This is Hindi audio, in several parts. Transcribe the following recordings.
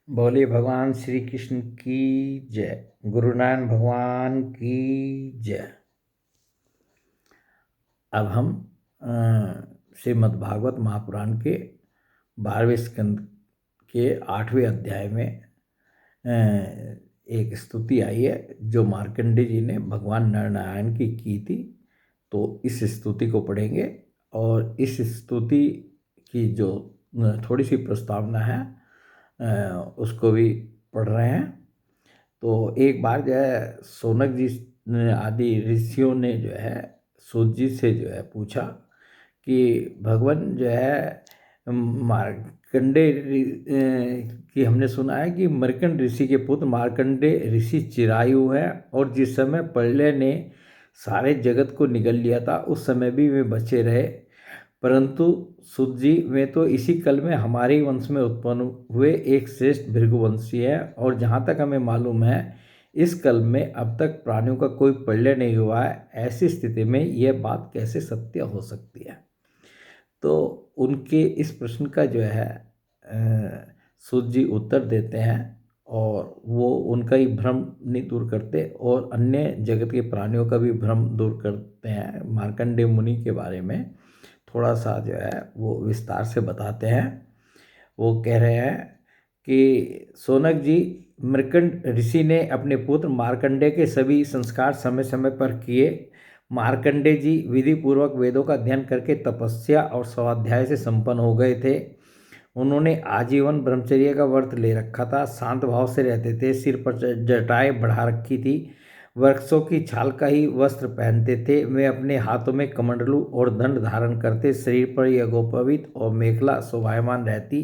बोले भगवान श्री कृष्ण की जय। गुरु नानक भगवान की जय। अब हम श्रीमद् भागवत महापुराण के 12वें स्कंद के 8वें अध्याय में एक स्तुति आई है जो मार्कंडेय जी ने भगवान नरनारायण की थी। तो इस स्तुति को पढ़ेंगे और इस स्तुति की जो थोड़ी सी प्रस्तावना है उसको भी पढ़ रहे हैं। तो एक बार जो है सोनक जी आदि ऋषियों ने जो है सूत जी से जो है पूछा कि भगवान जो है मार्कंडेय कि हमने सुना है कि मर्कंड ऋषि के पुत्र मार्कंडेय ऋषि चिरायु हैं और जिस समय प्रलय ने सारे जगत को निगल लिया था उस समय भी वे बचे रहे, परंतु सूत जी वे तो इसी कल में हमारे ही वंश में उत्पन्न हुए एक श्रेष्ठ भृगुवंशी है और जहाँ तक हमें मालूम है इस कल में अब तक प्राणियों का कोई प्रलय नहीं हुआ है। ऐसी स्थिति में यह बात कैसे सत्य हो सकती है। तो उनके इस प्रश्न का जो है सूत जी उत्तर देते हैं और वो उनका ही भ्रम नहीं दूर करते और अन्य जगत के प्राणियों का भी भ्रम दूर करते हैं। मार्कंडेय मुनि के बारे में थोड़ा सा जो है वो विस्तार से बताते हैं। वो कह रहे हैं कि सोनक जी, मृकंड ऋषि ने अपने पुत्र मार्कंडेय के सभी संस्कार समय समय पर किए। मार्कंडेय जी विधि पूर्वक वेदों का अध्ययन करके तपस्या और स्वाध्याय से संपन्न हो गए थे। उन्होंने आजीवन ब्रह्मचर्य का व्रत ले रखा था, शांत भाव से रहते थे, सिर पर जटाएं बढ़ा रखी थी, वृक्षों की छाल का ही वस्त्र पहनते थे। वे अपने हाथों में कमंडलू और दंड धारण करते, शरीर पर यज्ञोपवीत और मेखला शोभायमान रहती,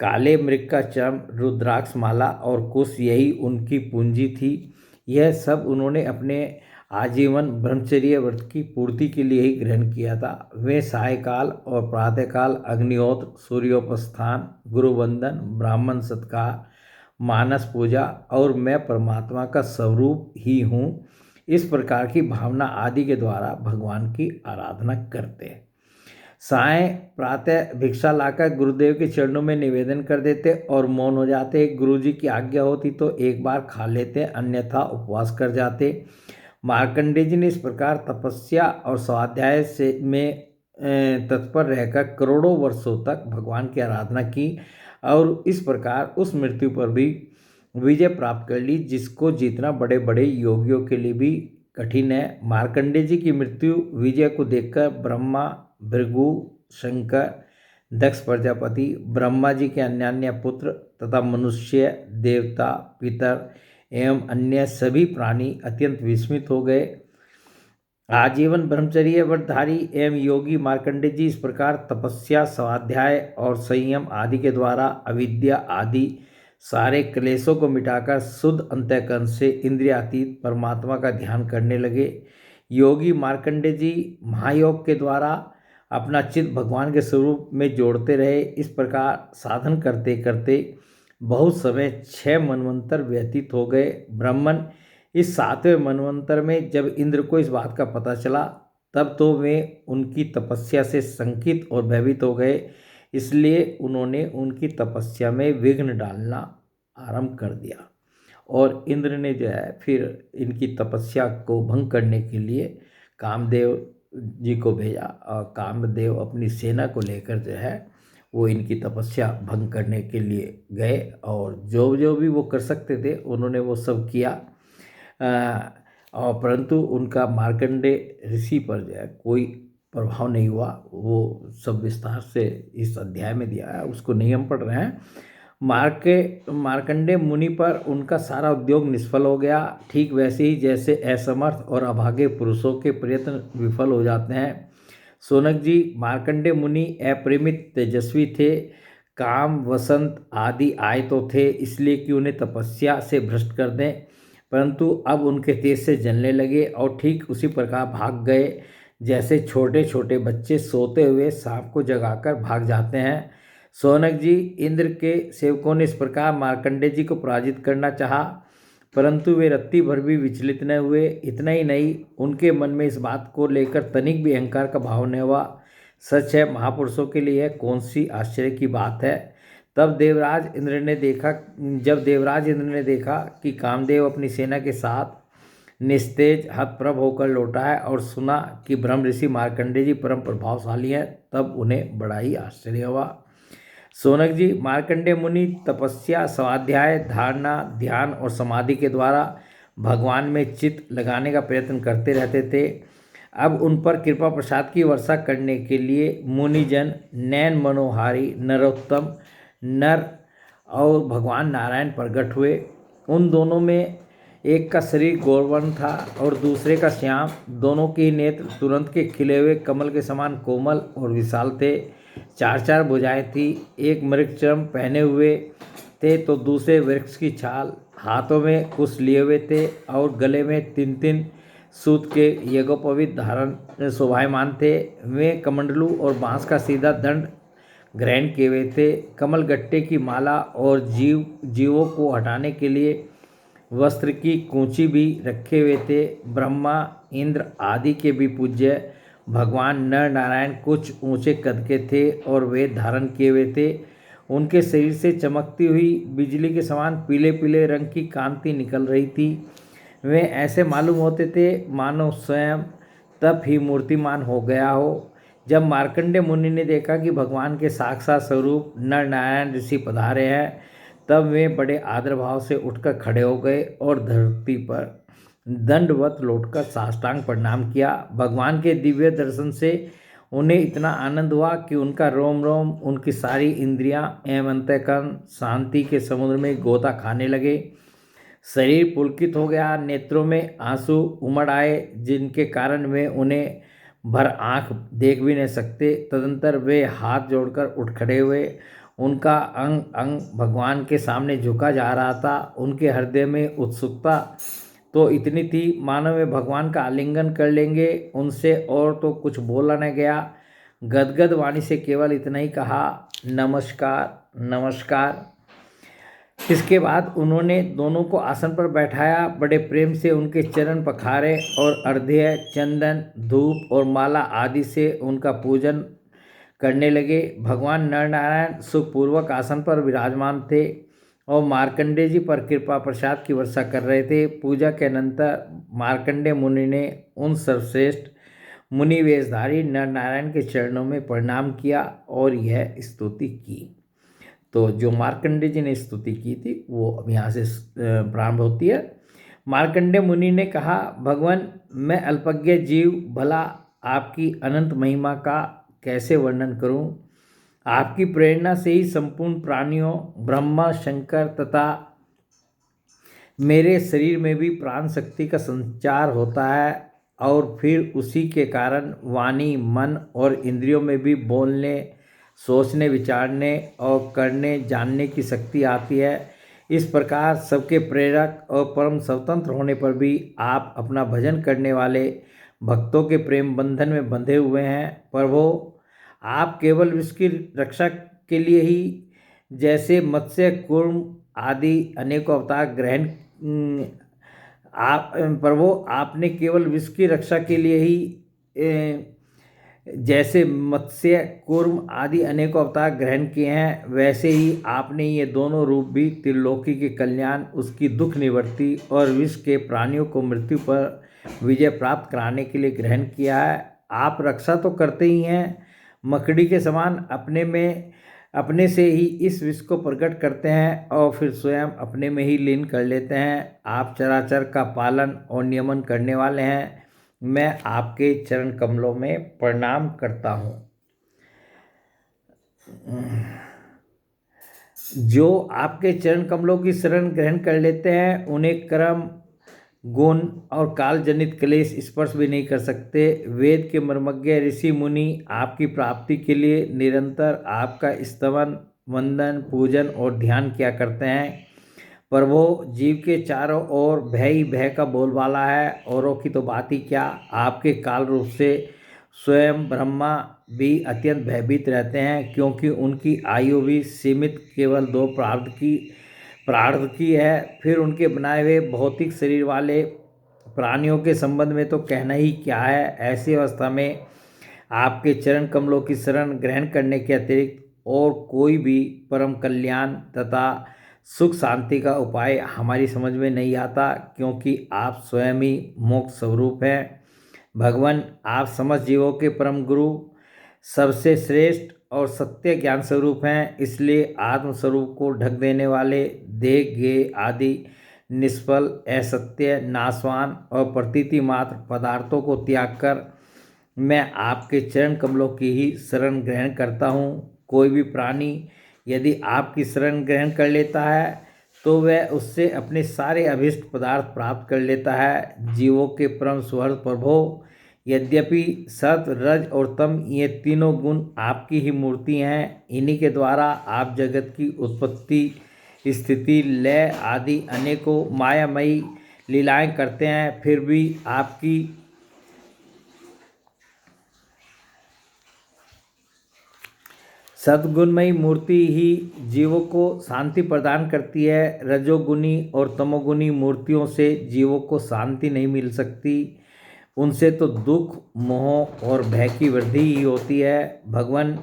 काले मृग का चर्म, रुद्राक्ष माला और कुश यही उनकी पूंजी थी। यह सब उन्होंने अपने आजीवन ब्रह्मचर्य व्रत की पूर्ति के लिए ही ग्रहण किया था। वे सायकाल और प्रातःकाल अग्निहोत्र, सूर्योपस्थान, गुरुवंदन, ब्राह्मण सत्कार, मानस पूजा और मैं परमात्मा का स्वरूप ही हूँ इस प्रकार की भावना आदि के द्वारा भगवान की आराधना करते हैं। साय प्रातः भिक्षा लाकर गुरुदेव के चरणों में निवेदन कर देते और मौन हो जाते। गुरुजी की आज्ञा होती तो एक बार खा लेते, अन्यथा उपवास कर जाते। मार्कंडेय जी ने इस प्रकार तपस्या और स्वाध्याय से में तत्पर रहकर करोड़ों वर्षों तक भगवान की आराधना की और इस प्रकार उस मृत्यु पर भी विजय प्राप्त कर ली जिसको जीतना बड़े बड़े योगियों के लिए भी कठिन है। मार्कंडेय जी की मृत्यु विजय को देखकर ब्रह्मा, भृगु, शंकर, दक्ष प्रजापति, ब्रह्मा जी के अन्य पुत्र तथा मनुष्य, देवता, पितर एवं अन्य सभी प्राणी अत्यंत विस्मित हो गए। आजीवन ब्रह्मचर्य व्रतधारी एवं योगी मार्कंडेय जी इस प्रकार तपस्या, स्वाध्याय और संयम आदि के द्वारा अविद्या आदि सारे क्लेशों को मिटाकर शुद्ध अंतःकरण से इंद्रियातीत परमात्मा का ध्यान करने लगे। योगी मार्कंडेय जी महायोग के द्वारा अपना चित्त भगवान के स्वरूप में जोड़ते रहे। इस प्रकार साधन करते करते बहुत समय 6 मनवंतर व्यतीत हो गए। ब्राह्मण इस 7वें मनवंतर में जब इंद्र को इस बात का पता चला तब तो वे उनकी तपस्या से शंकित और भयभीत हो गए, इसलिए उन्होंने उनकी तपस्या में विघ्न डालना आरंभ कर दिया और इंद्र ने जो है फिर इनकी तपस्या को भंग करने के लिए कामदेव जी को भेजा और कामदेव अपनी सेना को लेकर जो है वो इनकी तपस्या भंग करने के लिए गए और जो जो भी वो कर सकते थे उन्होंने वो सब किया। और परंतु उनका मार्कंडेय ऋषि पर जो है कोई प्रभाव नहीं हुआ। वो सब विस्तार से इस अध्याय में दिया है, उसको नहीं हम पढ़ रहे हैं। मार्कंडेय मुनि पर उनका सारा उद्योग निष्फल हो गया, ठीक वैसे ही जैसे असमर्थ और अभागे पुरुषों के प्रयत्न विफल हो जाते हैं। सोनक जी, मार्कंडेय मुनि अप्रेमित तेजस्वी थे, काम वसंत आदि आए तो थे इसलिए कि उन्हें तपस्या से भ्रष्ट कर दें, परंतु अब उनके तेज से जलने लगे और ठीक उसी प्रकार भाग गए जैसे छोटे छोटे बच्चे सोते हुए सांप को जगाकर भाग जाते हैं। सोनक जी, इंद्र के सेवकों ने इस प्रकार मार्कंडेय जी को पराजित करना चाहा, परंतु वे रत्ती भर भी विचलित न हुए। इतना ही नहीं, उनके मन में इस बात को लेकर तनिक भी अहंकार का भाव न हुआ। सच है, महापुरुषों के लिए कौन सी आश्चर्य की बात है। जब देवराज इंद्र ने देखा कि कामदेव अपनी सेना के साथ निस्तेज हतप्रभ होकर लौटा है और सुना कि ब्रह्म ऋषि मार्कंडेय जी परम प्रभावशाली हैं, तब उन्हें बड़ा ही आश्चर्य हुआ। शौनक जी, मार्कंडेय मुनि तपस्या, स्वाध्याय, धारणा, ध्यान और समाधि के द्वारा भगवान में चित्त लगाने का प्रयत्न करते रहते थे। अब उन पर कृपा प्रसाद की वर्षा करने के लिए मुनिजन नैन मनोहारी नरोत्तम नर और भगवान नारायण प्रकट हुए। उन दोनों में एक का शरीर गौरवर्ण था और दूसरे का श्याम। दोनों के ही नेत्र तुरंत के खिले हुए कमल के समान कोमल और विशाल थे। चार चार भुजाएं थी। एक मृगचर्म पहने हुए थे तो दूसरे वृक्ष की छाल। हाथों में कुश लिए हुए थे और गले में तीन तीन सूत के यज्ञोपवीत धारण शोभायमान थे। वे कमंडलू और बांस का सीधा दंड ग्रहण किए हुए थे। कमल गट्टे की माला और जीवों को हटाने के लिए वस्त्र की कूंची भी रखे हुए थे। ब्रह्मा इंद्र आदि के भी पूज्य भगवान नर नारायण कुछ ऊंचे कद के थे और वे धारण किए हुए थे। उनके शरीर से चमकती हुई बिजली के समान पीले पीले रंग की कांति निकल रही थी। वे ऐसे मालूम होते थे मानो स्वयं तब ही मूर्तिमान हो गया हो। जब मार्कंडेय मुनि ने देखा कि भगवान के साक्षात स्वरूप नर नारायण ऋषि पधारे हैं, तब वे बड़े आदर भाव से उठकर खड़े हो गए और धरती पर दंडवत लौटकर साष्टांग प्रणाम किया। भगवान के दिव्य दर्शन से उन्हें इतना आनंद हुआ कि उनका रोम रोम, उनकी सारी इंद्रियां एवं अंतःकरण शांति के समुद्र में गोता खाने लगे। शरीर पुलकित हो गया, नेत्रों में आंसू उमड़ आए, जिनके कारण वे उन्हें भर आंख देख भी नहीं सकते। तदंतर वे हाथ जोड़कर उठ खड़े हुए। उनका अंग अंग भगवान के सामने झुका जा रहा था। उनके हृदय में उत्सुकता तो इतनी थी मानो वे भगवान का आलिंगन कर लेंगे। उनसे और तो कुछ बोला न गया। गदगद वाणी से केवल इतना ही कहा, नमस्कार नमस्कार। इसके बाद उन्होंने दोनों को आसन पर बैठाया, बड़े प्रेम से उनके चरण पखारे और अर्घ्य, चंदन, धूप और माला आदि से उनका पूजन करने लगे। भगवान नर नारायण सुखपूर्वक आसन पर विराजमान थे और मार्कंडेय जी पर कृपा प्रसाद की वर्षा कर रहे थे। पूजा के अनंतर मार्कंडेय मुनि ने उन सर्वश्रेष्ठ मुनि वेशधारी नर नारायण के चरणों में प्रणाम किया और यह स्तुति की। तो जो मार्कंडेय जी ने स्तुति की थी वो अब यहाँ से प्रारंभ होती है। मार्कंडेय मुनि ने कहा, भगवान, मैं अल्पज्ञ जीव भला आपकी अनंत महिमा का कैसे वर्णन करूं। आपकी प्रेरणा से ही संपूर्ण प्राणियों, ब्रह्मा, शंकर तथा मेरे शरीर में भी प्राण शक्ति का संचार होता है और फिर उसी के कारण वाणी, मन और इंद्रियों में भी बोलने, सोचने, विचारने और करने जानने की शक्ति आती है। इस प्रकार सबके प्रेरक और परम स्वतंत्र होने पर भी आप अपना भजन करने वाले भक्तों के प्रेम बंधन में बंधे हुए हैं। प्रभो, आप केवल विश्व की रक्षा के लिए ही जैसे मत्स्य, कूर्म आदि अनेकों अवतार ग्रहण प्रभो, आपने केवल विश्व की रक्षा के लिए ही जैसे मत्स्य, कूर्म आदि अनेकों अवतार ग्रहण किए हैं, वैसे ही आपने ये दोनों रूप भी त्रिलोकी के कल्याण, उसकी दुख निवृत्ति और विश्व के प्राणियों को मृत्यु पर विजय प्राप्त कराने के लिए ग्रहण किया है। आप रक्षा तो करते ही हैं, मकड़ी के समान अपने से ही इस विश्व को प्रकट करते हैं और फिर स्वयं अपने में ही लीन कर लेते हैं। आप चराचर का पालन और नियमन करने वाले हैं। मैं आपके चरण कमलों में प्रणाम करता हूँ। जो आपके चरण कमलों की शरण ग्रहण कर लेते हैं, उन्हें कर्म, गुण और काल जनित क्लेश स्पर्श भी नहीं कर सकते। वेद के मर्मज्ञ ऋषि मुनि आपकी प्राप्ति के लिए निरंतर आपका स्तवन, वंदन, पूजन और ध्यान किया करते हैं। प्रभो, जीव के चारों ओर भय ही भय का बोलबाला है, औरों की तो बात ही क्या। आपके काल रूप से स्वयं ब्रह्मा भी अत्यंत भयभीत रहते हैं, क्योंकि उनकी आयु भी सीमित केवल 2 प्रार्थ की है। फिर उनके बनाए हुए भौतिक शरीर वाले प्राणियों के संबंध में तो कहना ही क्या है। ऐसी अवस्था में आपके चरण कमलों की शरण ग्रहण करने के अतिरिक्त और कोई भी परम कल्याण तथा सुख शांति का उपाय हमारी समझ में नहीं आता, क्योंकि आप स्वयं ही मोक्ष स्वरूप हैं। भगवान, आप समस्त जीवों के परम गुरु, सबसे श्रेष्ठ और सत्य ज्ञान स्वरूप हैं। इसलिए आत्म स्वरूप को ढक देने वाले देह गेय आदि निष्फल, असत्य, नाशवान और प्रतीति मात्र पदार्थों को त्याग कर मैं आपके चरण कमलों की ही शरण ग्रहण करता हूँ। कोई भी प्राणी यदि आपकी शरण ग्रहण कर लेता है तो वह उससे अपने सारे अभीष्ट पदार्थ प्राप्त कर लेता है। जीवों के परम सुहृद प्रभो, यद्यपि सत, रज और तम ये तीनों गुण आपकी ही मूर्ति हैं, इन्हीं के द्वारा आप जगत की उत्पत्ति, स्थिति, लय आदि अनेकों मायामयी लीलाएं करते हैं, फिर भी आपकी सद्गुणमयी मूर्ति ही जीवों को शांति प्रदान करती है। रजोगुनी और तमोगुनी मूर्तियों से जीवों को शांति नहीं मिल सकती, उनसे तो दुख, मोह और भय की वृद्धि ही होती है। भगवान,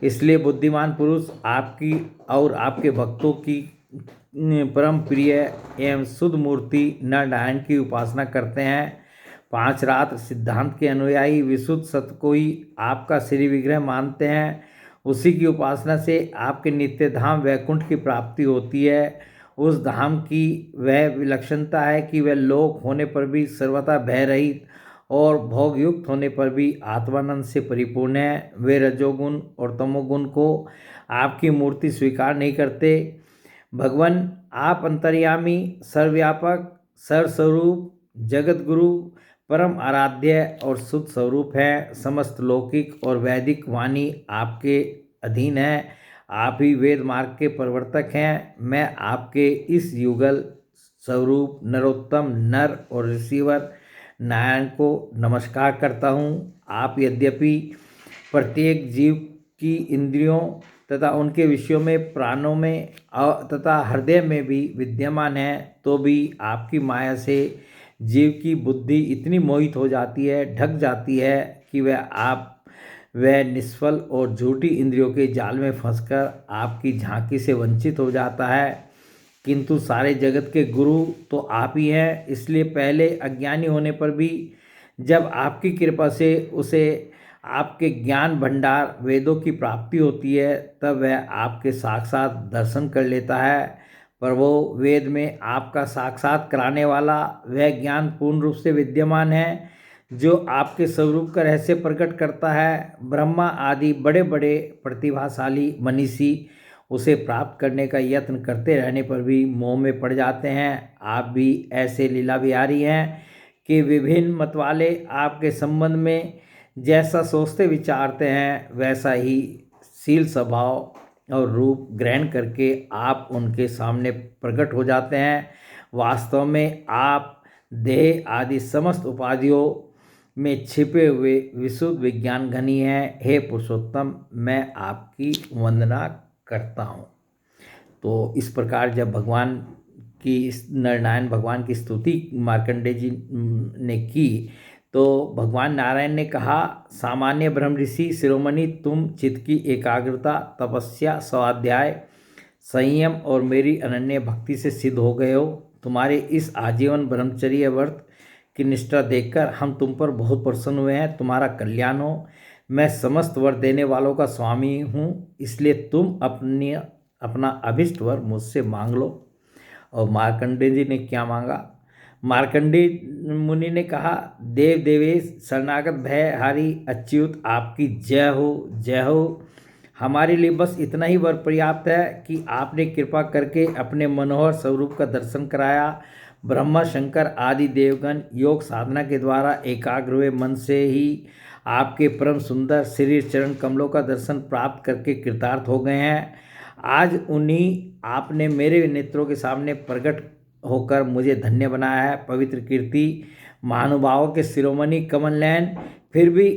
इसलिए बुद्धिमान पुरुष आपकी और आपके भक्तों की परम प्रिय एवं शुद्ध मूर्ति नरनारायण की उपासना करते हैं। पांच रात सिद्धांत के अनुयायी विशुद्ध सत्य को ही आपका श्री विग्रह मानते हैं। उसी की उपासना से आपके नित्य धाम वैकुंठ की प्राप्ति होती है। उस धाम की वह विलक्षणता है कि वह लोक होने पर भी सर्वथा भय रहित और भोगयुक्त होने पर भी आत्मानंद से परिपूर्ण है। वे रजोगुण और तमोगुण को आपकी मूर्ति स्वीकार नहीं करते। भगवान, आप अंतर्यामी, सर्वव्यापक, सर्वस्वरूप, जगत गुरु, परम आराध्य और शुद्ध स्वरूप हैं। समस्त लौकिक और वैदिक वाणी आपके अधीन है। आप ही वेद मार्ग के प्रवर्तक हैं। मैं आपके इस युगल स्वरूप नरोत्तम नर और ऋषिवर नारायण को नमस्कार करता हूँ। आप यद्यपि प्रत्येक जीव की इंद्रियों तथा उनके विषयों में, प्राणों में तथा हृदय में भी विद्यमान हैं, तो भी आपकी माया से जीव की बुद्धि इतनी मोहित हो जाती है, ढक जाती है कि वह निष्फल और झूठी इंद्रियों के जाल में फंसकर आपकी झांकी से वंचित हो जाता है। किंतु सारे जगत के गुरु तो आप ही हैं, इसलिए पहले अज्ञानी होने पर भी जब आपकी कृपा से उसे आपके ज्ञान भंडार वेदों की प्राप्ति होती है, तब वह आपके साक्षात दर्शन कर लेता है। प्रभो, वेद में आपका साक्षात कराने वाला वह ज्ञान पूर्ण रूप से विद्यमान है, जो आपके स्वरूप का रहस्य प्रकट करता है। ब्रह्मा आदि बड़े बड़े प्रतिभाशाली मनीषी उसे प्राप्त करने का यत्न करते रहने पर भी मोह में पड़ जाते हैं। आप भी ऐसे लीला विहारी हैं कि विभिन्न मतवाले आपके संबंध में जैसा सोचते विचारते हैं, वैसा ही शील, स्वभाव और रूप ग्रहण करके आप उनके सामने प्रकट हो जाते हैं। वास्तव में आप देह आदि समस्त उपाधियों में छिपे हुए विशुद्ध विज्ञान घनी हैं। हे पुरुषोत्तम, मैं आपकी वंदना करता हूँ। तो इस प्रकार जब भगवान की नरनारायण भगवान की स्तुति मार्कंडेय जी ने की, तो भगवान नारायण ने कहा, सामान्य ब्रह्म ऋषि शिरोमणि, तुम चित्त की एकाग्रता, तपस्या, स्वाध्याय, संयम और मेरी अनन्य भक्ति से सिद्ध हो गए हो। तुम्हारे इस आजीवन ब्रह्मचर्य व्रत की निष्ठा देखकर हम तुम पर बहुत प्रसन्न हुए हैं। तुम्हारा कल्याण हो। मैं समस्त वर देने वालों का स्वामी हूँ, इसलिए तुम अपना अभिष्ट वर मुझसे मांग लो। और मार्कंडेय जी ने क्या मांगा? मार्कंडेय मुनि ने कहा, देव देवेश शरणागत भयहारी अच्युत, आपकी जय हो, जय हो। हमारे लिए बस इतना ही वर पर्याप्त है कि आपने कृपा करके अपने मनोहर स्वरूप का दर्शन कराया। ब्रह्मा, शंकर आदि देवगण योग साधना के द्वारा एकाग्र हुए मन से ही आपके परम सुंदर शरीर चरण कमलों का दर्शन प्राप्त करके कृतार्थ हो गए हैं। आज उन्हीं आपने मेरे नेत्रों के सामने प्रकट होकर मुझे धन्य बनाया है। पवित्र कीर्ति, महानुभावों के शिरोमणि कमल नयन, फिर भी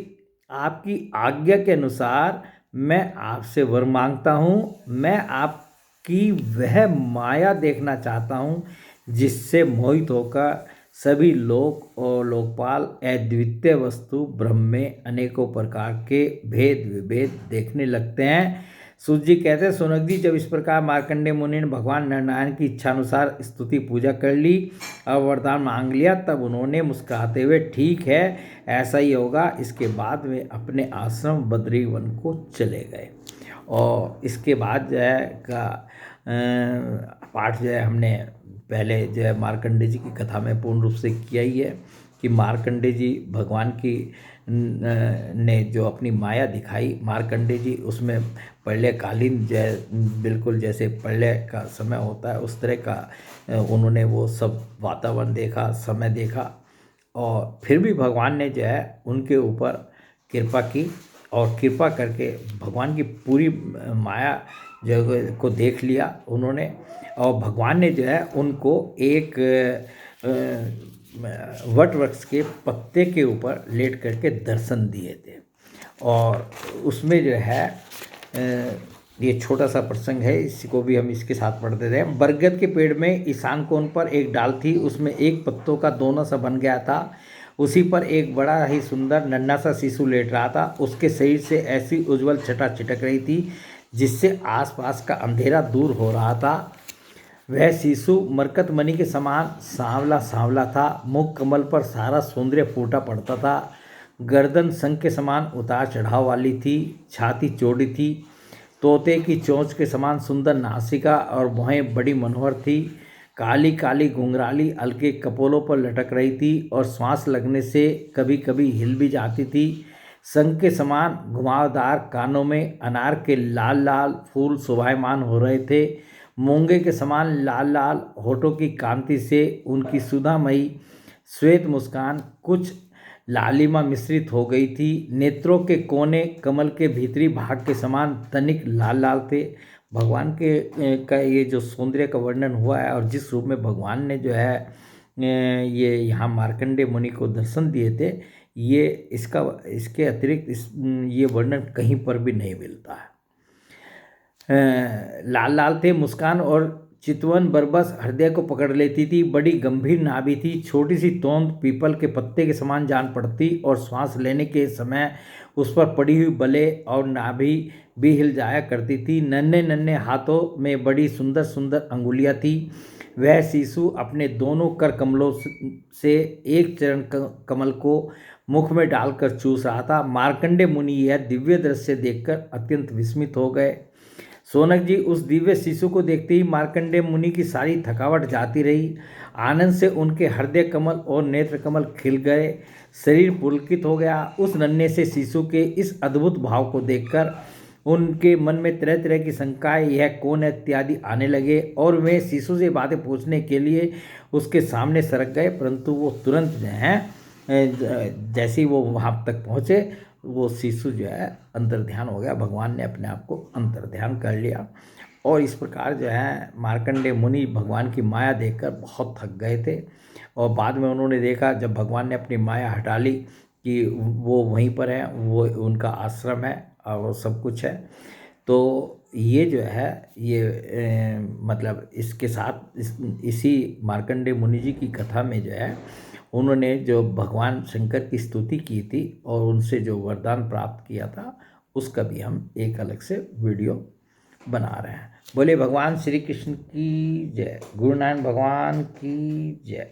आपकी आज्ञा के अनुसार मैं आपसे वर मांगता हूँ। मैं आपकी वह माया देखना चाहता हूँ जिससे मोहित होकर सभी लोक और लोकपाल अद्वितीय वस्तु ब्रह्म में अनेकों प्रकार के भेद विभेद देखने लगते हैं। सूत जी कहते हैं, सोनक जी, जब इस प्रकार मार्कंडेय मुनि ने भगवान नरनारायण की इच्छानुसार स्तुति पूजा कर ली और वरदान मांग लिया, तब उन्होंने मुस्कुराते हुए, ठीक है, ऐसा ही होगा। इसके बाद वे अपने आश्रम बद्रीवन को चले गए। और इसके बाद जो है पाठ जो है हमने पहले जो है मार्कंडेय जी की कथा में पूर्ण रूप से किया ही है कि मार्कंडेय जी भगवान की ने जो अपनी माया दिखाई, मार्कंडेय जी उसमें प्रलयकालीन बिल्कुल जैसे प्रलय का समय होता है उस तरह का उन्होंने वो सब वातावरण देखा, समय देखा, और फिर भी भगवान ने जो है उनके ऊपर कृपा की और कृपा करके भगवान की पूरी माया जो को देख लिया उन्होंने। और भगवान ने जो है उनको एक वट वृक्ष के पत्ते के ऊपर लेट करके दर्शन दिए थे। और उसमें जो है ये छोटा सा प्रसंग है, इसको भी हम इसके साथ पढ़ते थे। बरगद के पेड़ में ईशान कोण पर एक डाल थी, उसमें एक पत्तों का दोना सा बन गया था। उसी पर एक बड़ा ही सुंदर नन्हा सा शिशु लेट रहा था। उसके शरीर से ऐसी उज्जवल छटा छिटक रही थी जिससे आसपास का अंधेरा दूर हो रहा था। वह शिशु मरकत मणि के समान सांवला सांवला था। मुख कमल पर सारा सौंदर्य फूटा पड़ता था। गर्दन शंख के समान उतार चढ़ाव वाली थी। छाती चौड़ी थी। तोते की चोंच के समान सुंदर नासिका और भौहें बड़ी मनोहर थी। काली काली घुंघराली हल्के कपोलों पर लटक रही थी और श्वास लगने से कभी कभी हिल भी जाती थी। शंख के समान घुमावदार कानों में अनार के लाल लाल फूल शोभायमान हो रहे थे। मूंगे के समान लाल लाल होठों की कांति से उनकी सुधामयी श्वेत मुस्कान कुछ लालिमा मिश्रित हो गई थी। नेत्रों के कोने कमल के भीतरी भाग के समान तनिक लाल लाल थे। भगवान के का ये जो सौंदर्य का वर्णन हुआ है और जिस रूप में भगवान ने जो है ये यहाँ मार्कंडेय मुनि को दर्शन दिए थे, ये इसके अतिरिक्त ये वर्णन कहीं पर भी नहीं मिलता है। लाल लाल थे। मुस्कान और चितवन बरबस हृदय को पकड़ लेती थी। बड़ी गंभीर नाभि थी। छोटी सी तोंद पीपल के पत्ते के समान जान पड़ती और श्वास लेने के समय उस पर पड़ी हुई बले और नाभि भी हिल जाया करती थी। नन्हे नन्हे हाथों में बड़ी सुंदर सुंदर अंगुलियां थी। वह शिशु अपने दोनों कर कमलों से एक चरण कमल को मुख में डालकर चूस रहा था। मार्कंडेय मुनि यह दिव्य दृश्य देखकर अत्यंत विस्मित हो गए। सोनक जी, उस दिव्य शिशु को देखते ही मार्कंडेय मुनि की सारी थकावट जाती रही। आनंद से उनके हृदय कमल और नेत्र कमल खिल गए। शरीर पुलकित हो गया। उस नन्हे से शिशु के इस अद्भुत भाव को देखकर उनके मन में तरह तरह की शंकाएं, यह कौन है इत्यादि आने लगे और वे शिशु से बातें पूछने के लिए उसके सामने सरक गए। परंतु वो तुरंत जो है जैसे ही वो वहाँ तक पहुँचे, वो शिशु जो है अंतर्ध्यान हो गया। भगवान ने अपने आप को अंतर्ध्यान कर लिया। और इस प्रकार जो है मार्कंडेय मुनि भगवान की माया देखकर बहुत थक गए थे। और बाद में उन्होंने देखा, जब भगवान ने अपनी माया हटा ली, कि वो वहीं पर है, वो उनका आश्रम है और वो सब कुछ है। तो ये जो है ये मतलब इसके साथ इसी मार्कंडेय मुनि जी की कथा में जो है उन्होंने जो भगवान शंकर की स्तुति की थी और उनसे जो वरदान प्राप्त किया था, उसका भी हम एक अलग से वीडियो बना रहे हैं। बोले भगवान श्री कृष्ण की जय। गुरु नानक भगवान की जय।